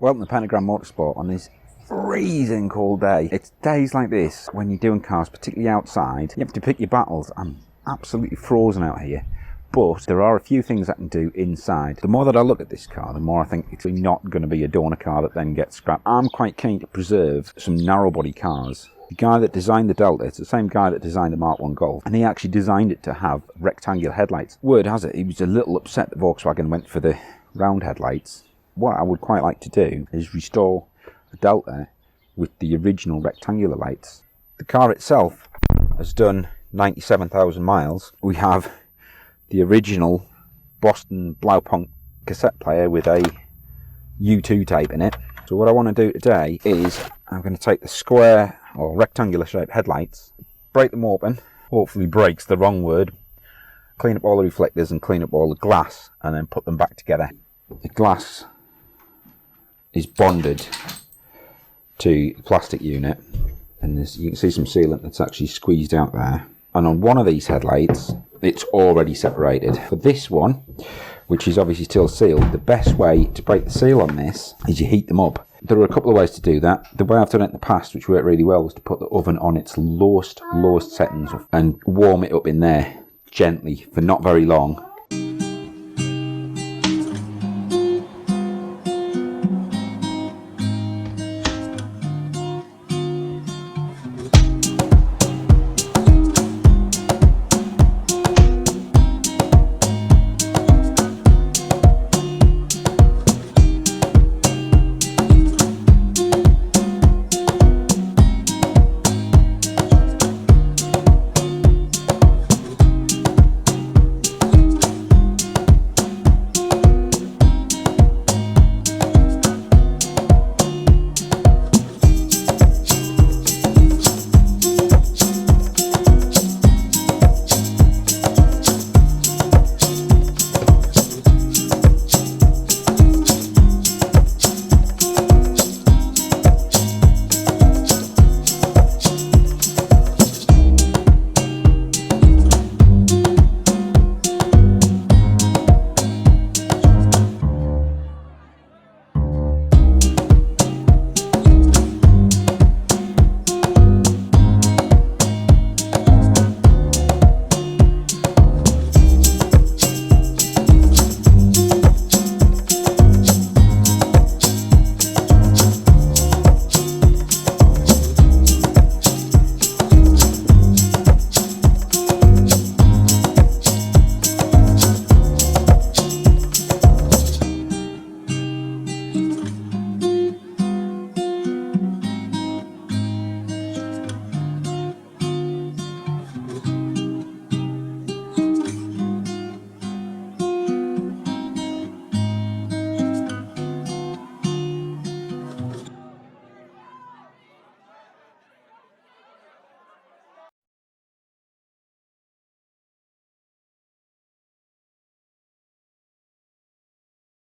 Welcome to Pentagram Motorsport on this freezing cold day. It's days like this when you're doing cars, particularly outside, you have to pick your battles. I'm absolutely frozen out here, but there are a few things I can do inside. The more that I look at this car, the more I think it's not going to be a donor car that then gets scrapped. I'm quite keen to preserve some narrow body cars. The guy that designed the Delta, it's the same guy that designed the Mark 1 Golf, and he actually designed it to have rectangular headlights. Word has it, he was a little upset that Volkswagen went for the round headlights. What I would quite like to do is restore the Delta with the original rectangular lights. The car itself has done 97,000 miles. We have the original Boston Blaupunkt cassette player with a U2 tape in it. So what I want to do today is I'm going to take the square or rectangular shaped headlights, break them open, hopefully breaks the wrong word, clean up all the reflectors and clean up all the glass, and then put them back together. The glass is bonded to the plastic unit, and you can see some sealant that's actually squeezed out there. And on one of these headlights, it's already separated. For this one, which is obviously still sealed, the best way to break the seal on this is you heat them up. There are a couple of ways to do that. The way I've done it in the past, which worked really well, was to put the oven on its lowest settings and warm it up in there gently for not very long.